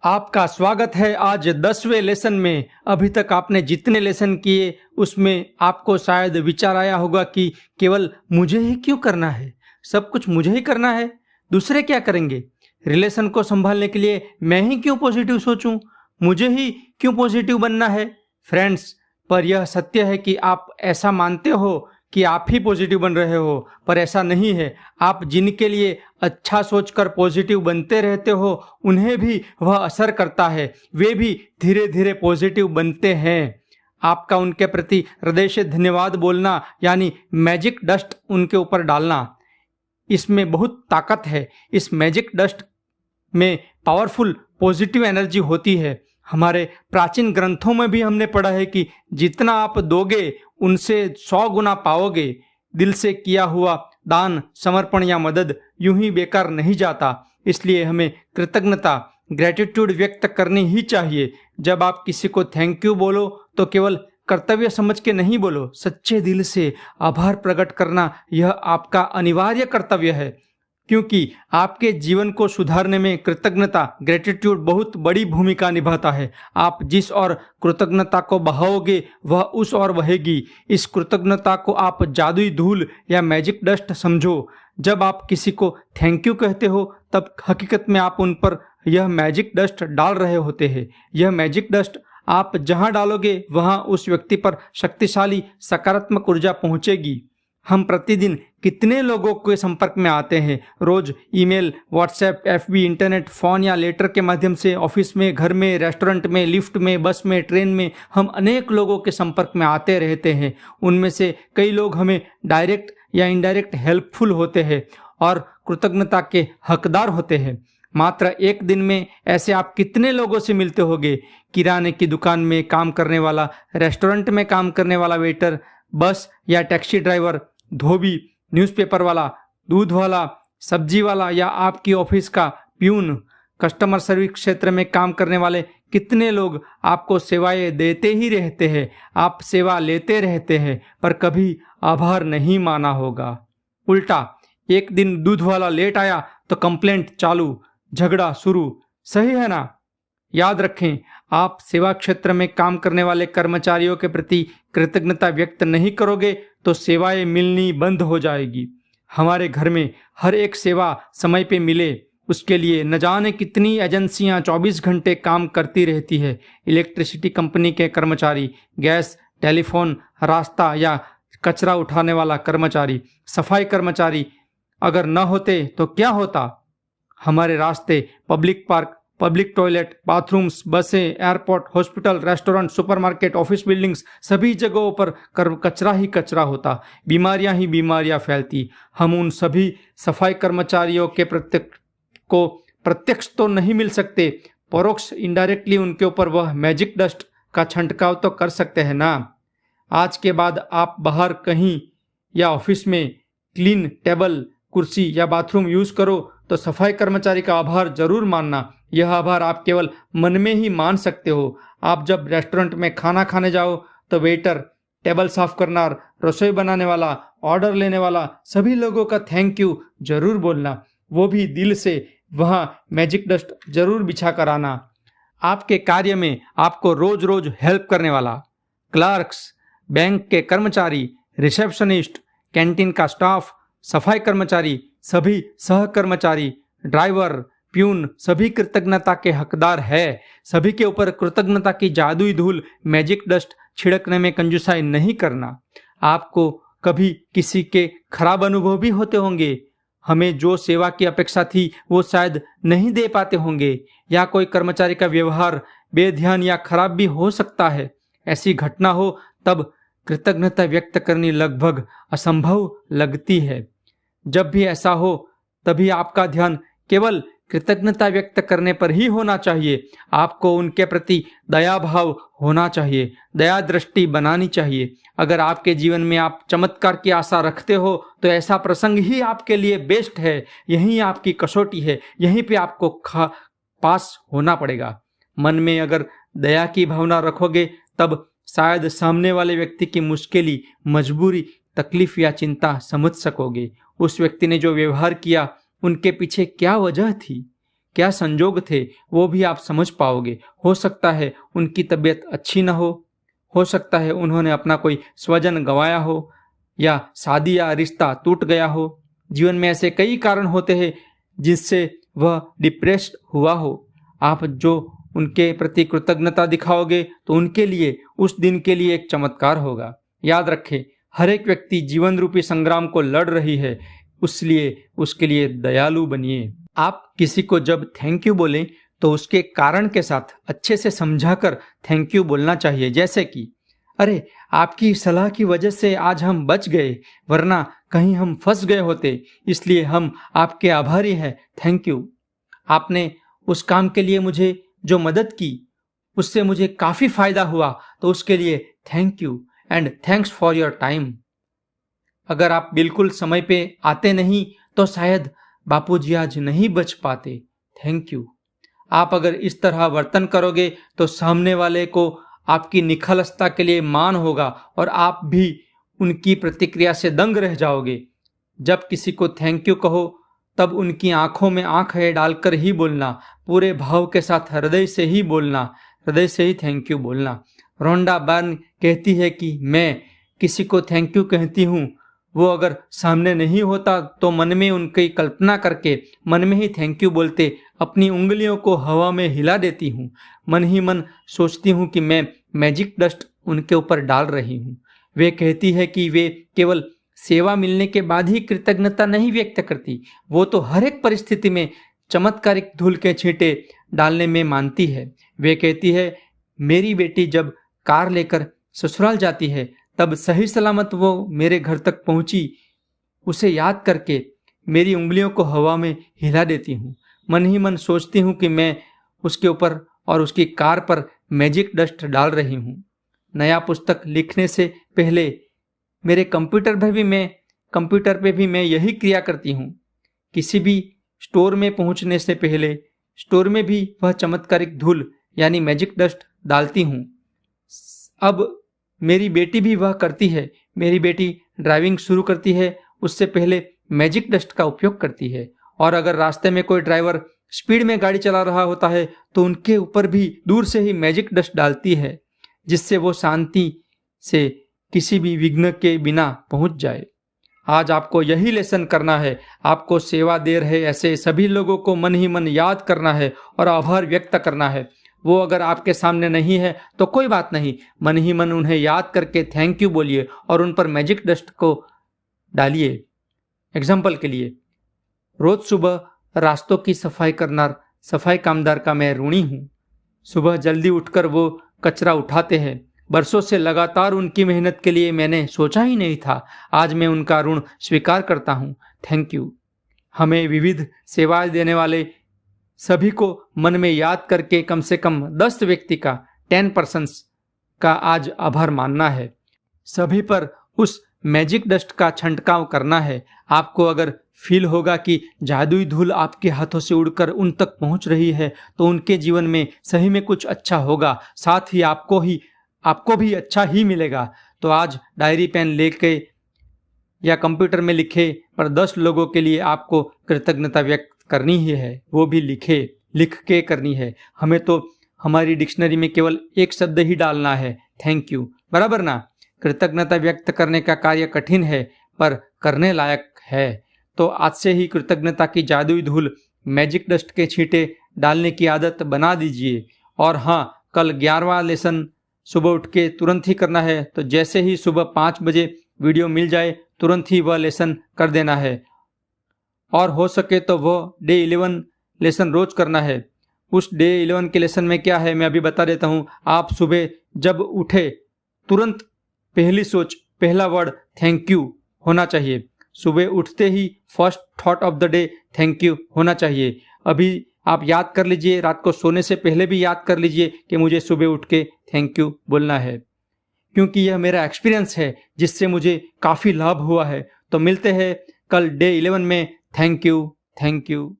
आपका स्वागत है आज 10वें लेसन में। अभी तक आपने जितने लेसन किए उसमें आपको शायद विचार आया होगा कि केवल मुझे ही क्यों करना है, सब कुछ मुझे ही करना है, दूसरे क्या करेंगे। रिलेशन को संभालने के लिए मैं ही क्यों पॉजिटिव सोचूं, मुझे ही क्यों पॉजिटिव बनना है। फ्रेंड्स, पर यह सत्य है कि आप ऐसा मानते हो कि आप ही पॉजिटिव बन रहे हो, पर ऐसा नहीं है। आप जिनके लिए अच्छा सोचकर पॉजिटिव बनते रहते हो उन्हें भी वह असर करता है, वे भी धीरे धीरे पॉजिटिव बनते हैं। आपका उनके प्रति हृदय से धन्यवाद बोलना यानी मैजिक डस्ट उनके ऊपर डालना, इसमें बहुत ताकत है। इस मैजिक डस्ट में पावरफुल पॉजिटिव एनर्जी होती है। हमारे प्राचीन ग्रंथों में भी हमने पढ़ा है कि जितना आप दोगे उनसे 100 गुना पाओगे। दिल से किया हुआ दान, समर्पण या मदद यूं ही बेकार नहीं जाता। इसलिए हमें कृतज्ञता, ग्रेटिट्यूड व्यक्त करनी ही चाहिए। जब आप किसी को थैंक यू बोलो तो केवल कर्तव्य समझ के नहीं बोलो, सच्चे दिल से आभार प्रकट करना यह आपका अनिवार्य कर्तव्य है, क्योंकि आपके जीवन को सुधारने में कृतज्ञता, ग्रेटिट्यूड बहुत बड़ी भूमिका निभाता है। आप जिस ओर कृतज्ञता को बहाओगे वह उस ओर बहेगी। इस कृतज्ञता को आप जादुई धूल या मैजिक डस्ट समझो। जब आप किसी को थैंक यू कहते हो तब हकीकत में आप उन पर यह मैजिक डस्ट डाल रहे होते हैं। यह मैजिक डस्ट आप जहां डालोगे वहां उस व्यक्ति पर शक्तिशाली सकारात्मक ऊर्जा पहुंचेगी। हम प्रतिदिन कितने लोगों के संपर्क में आते हैं। रोज email, WhatsApp, FB, internet, phone या लेटर के माध्यम से ऑफिस में, घर में, रेस्टोरेंट में, लिफ्ट में, बस में, ट्रेन में हम अनेक लोगों के संपर्क में आते रहते हैं। उनमें से कई लोग हमें डायरेक्ट या इनडायरेक्ट हेल्पफुल होते हैं और कृतज्ञता के हकदार होते हैं। मात्र एक दिन में ऐसे आप कितने लोगों से मिलते होंगे। किराने की दुकान में काम करने वाला, रेस्टोरेंट में काम करने वाला वेटर, बस या टैक्सी ड्राइवर, धोबी, न्यूज़पेपर वाला, दूध वाला, सब्जी वाला या आपकी ऑफिस का प्यून, कस्टमर सर्विस क्षेत्र में काम करने वाले कितने लोग आपको सेवाएं देते ही रहते हैं। आप सेवा लेते रहते हैं पर कभी आभार नहीं माना होगा। उल्टा, एक दिन दूध वाला लेट आया तो कंप्लेंट चालू, झगड़ा शुरू। सही है ना? याद रखें, आप सेवा क्षेत्र में काम करने वाले कर्मचारियों के प्रति कृतज्ञता व्यक्त नहीं करोगे तो सेवाएं मिलनी बंद हो जाएगी। हमारे घर में हर एक सेवा समय पे मिले, उसके लिए न जाने कितनी एजेंसियां 24 घंटे काम करती रहती है। इलेक्ट्रिसिटी कंपनी के कर्मचारी, गैस, टेलीफोन, रास्ता या कचरा उठाने वाला कर्मचारी, सफाई कर्मचारी अगर न होते तो क्या होता। हमारे रास्ते, public park, public toilet, bathrooms, बसें, airport, hospital, restaurant, supermarket, office buildings, सभी जगहों पर कचरा ही कचरा होता, बीमारियां ही बीमारियां फैलती। हम उन सभी सफाई कर्मचारियों के प्रत्यक्ष तो नहीं मिल सकते, परोक्ष इनडायरेक्टली उनके ऊपर वह मैजिक डस्ट का छंटकाव तो कर सकते हैं ना। आज के बाद आप बाहर कहीं या ऑफिस में क्लीन टेबल, कुर्सी या बाथरूम यूज करो तो सफाई कर्मचारी का आभार जरूर मानना। यह आभार आप केवल मन में ही मान सकते हो। आप जब रेस्टोरेंट में खाना खाने जाओ तो वेटर, टेबल साफ करना, रसोई बनाने वाला, ऑर्डर लेने वाला, सभी लोगों का थैंक यू जरूर बोलना, वो भी दिल से। वहाँ मैजिक डस्ट जरूर बिछा कर आना। आपके कार्य में आपको रोज रोज हेल्प करने वाला, क्लर्क्स, बैंक के कर्मचारी, रिसेप्शनिस्ट, कैंटीन का स्टाफ, सफाई कर्मचारी, सभी सहकर्मचारी, ड्राइवर, प्यून, सभी कृतज्ञता के हकदार है। सभी के ऊपर कृतज्ञता की जादुई धूल, मैजिक डस्ट छिड़कने में कंजूसाई नहीं करना। आपको कभी किसी के खराब अनुभव भी होते होंगे। हमें जो सेवा की अपेक्षा थी वो शायद नहीं दे पाते होंगे, या कोई कर्मचारी का व्यवहार बेध्यान या खराब भी हो सकता है। ऐसी घटना हो तब कृतज्ञता व्यक्त करनी लगभग असंभव लगती है। जब भी ऐसा हो तभी आपका ध्यान केवल कृतज्ञता व्यक्त करने पर ही होना चाहिए। आपको उनके प्रति दया भाव होना चाहिए, दया दृष्टि बनानी चाहिए। अगर आपके जीवन में आप चमत्कार की आशा रखते हो तो ऐसा प्रसंग ही आपके लिए बेस्ट है। यही आपकी कसौटी है, यहीं पे आपको पास होना पड़ेगा। मन में अगर दया की भावना रखोगे तब शायद सामने वाले व्यक्ति की मुश्किल, मजबूरी, तकलीफ या चिंता समझ सकोगे। उस व्यक्ति ने जो व्यवहार किया उनके पीछे क्या वजह थी, क्या संजोग थे वो भी आप समझ पाओगे। हो सकता है उनकी तबीयत अच्छी न हो सकता है उन्होंने अपना कोई स्वजन गंवाया हो, या शादी या रिश्ता टूट गया हो। जीवन में ऐसे कई कारण होते हैं जिससे वह डिप्रेस्ड हुआ हो। आप जो उनके प्रति कृतज्ञता दिखाओगे तो उनके लिए उस दिन के लिए एक चमत्कार होगा। याद रखें, हर एक व्यक्ति जीवन रूपी संग्राम को लड़ रही है, इसलिए उसके लिए दयालु बनिए। आप किसी को जब थैंक यू बोलें तो उसके कारण के साथ अच्छे से समझाकर थैंक यू बोलना चाहिए। जैसे कि अरे, आपकी सलाह की वजह से आज हम बच गए, वरना कहीं हम फंस गए होते, इसलिए हम आपके आभारी हैं, थैंक यू। आपने उस काम के लिए मुझे जो मदद की उससे मुझे काफ़ी फायदा हुआ, तो उसके लिए thank you and thanks for your time. अगर आप बिल्कुल समय पे आते नहीं तो शायद बापूजी आज नहीं बच पाते, थैंक यू। आप अगर इस तरह वर्तन करोगे तो सामने वाले को आपकी निखलसता के लिए मान होगा और आप भी उनकी प्रतिक्रिया से दंग रह जाओगे। जब किसी को थैंक यू कहो तब उनकी आंखों में आंखें डालकर ही बोलना, पूरे भाव के साथ हृदय से ही बोलना, हृदय से ही थैंक यू बोलना। रोंडा बर्न कहती है कि मैं किसी को थैंक यू कहती हूँ, वो अगर सामने नहीं होता तो मन में उनकी कल्पना करके मन में ही थैंक यू बोलते अपनी उंगलियों को हवा में हिला देती हूँ। मन ही मन सोचती हूँ कि मैं मैजिक डस्ट उनके ऊपर डाल रही हूँ। वे कहती है कि वे केवल सेवा मिलने के बाद ही कृतज्ञता नहीं व्यक्त करती, वो तो हर एक परिस्थिति में चमत्कारिक धूल के छींटे डालने में मानती है। वे कहती है, मेरी बेटी जब कार लेकर ससुराल जाती है तब सही सलामत वो मेरे घर तक पहुंची, उसे याद करके मेरी उंगलियों को हवा में हिला देती हूँ। मन ही मन सोचती हूँ कि मैं उसके ऊपर और उसकी कार पर मैजिक डस्ट डाल रही हूँ। नया पुस्तक लिखने से पहले मेरे कंप्यूटर पे भी मैं यही क्रिया करती हूँ। किसी भी स्टोर में पहुँचने से पहले स्टोर में भी वह चमत्कारिक धूल यानी मैजिक डस्ट डालती हूँ। अब मेरी बेटी भी वह करती है। मेरी बेटी ड्राइविंग शुरू करती है उससे पहले मैजिक डस्ट का उपयोग करती है, और अगर रास्ते में कोई ड्राइवर स्पीड में गाड़ी चला रहा होता है तो उनके ऊपर भी दूर से ही मैजिक डस्ट डालती है, जिससे वो शांति से किसी भी विघ्न के बिना पहुंच जाए। आज आपको यही लेसन करना है। आपको सेवा दे रहे ऐसे सभी लोगों को मन ही मन याद करना है और आभार व्यक्त करना है। वो अगर आपके सामने नहीं है तो कोई बात नहीं, मन ही मन उन्हें याद करके थैंक यू बोलिए और उन पर मैजिक डस्ट को डालिए। एग्जाम्पल के लिए, रोज सुबह रास्तों की सफाई करना सफाई कामदार का मैं ऋणी हूँ। सुबह जल्दी उठकर वो कचरा उठाते हैं। बरसों से लगातार उनकी मेहनत के लिए मैंने सोचा ही नहीं था। आज मैं उनका ऋण स्वीकार करता हूँ, थैंक यू। हमें विविध सेवाएं देने वाले सभी को मन में याद करके कम से कम 10 व्यक्ति का 10% का आज आभार मानना है। सभी पर उस मैजिक डस्ट का छंटकाव करना है। आपको अगर फील होगा कि जादुई धूल आपके हाथों से उड़कर उन तक पहुंच रही है तो उनके जीवन में सही में कुछ अच्छा होगा, साथ ही आपको भी अच्छा ही मिलेगा। तो आज डायरी पेन लेके या कंप्यूटर में लिखे पर 10 लोगों के लिए आपको कृतज्ञता व्यक्त करनी ही है, वो भी लिख के करनी है। हमें तो हमारी डिक्शनरी में केवल एक शब्द ही डालना है, थैंक यू, बराबर ना। कृतज्ञता व्यक्त करने का कार्य कठिन है पर करने लायक है। तो आज से ही कृतज्ञता की जादुई धूल मैजिक डस्ट के छींटे डालने की आदत बना दीजिए। और हाँ, कल 11वां लेसन सुबह उठ के तुरंत ही करना है। तो जैसे ही सुबह 5 बजे वीडियो मिल जाए तुरंत ही वह लेसन कर देना है, और हो सके तो वह डे 11 लेसन रोज करना है। उस डे 11 के लेसन में क्या है मैं अभी बता देता हूँ। आप सुबह जब उठे तुरंत पहली सोच, पहला वर्ड थैंक यू होना चाहिए। सुबह उठते ही first thought of the day thank you होना चाहिए। अभी आप याद कर लीजिए, रात को सोने से पहले भी याद कर लीजिए कि मुझे सुबह उठ के थैंक यू बोलना है, क्योंकि यह मेरा एक्सपीरियंस है जिससे मुझे काफ़ी लाभ हुआ है। तो मिलते हैं कल डे 11 में। Thank you.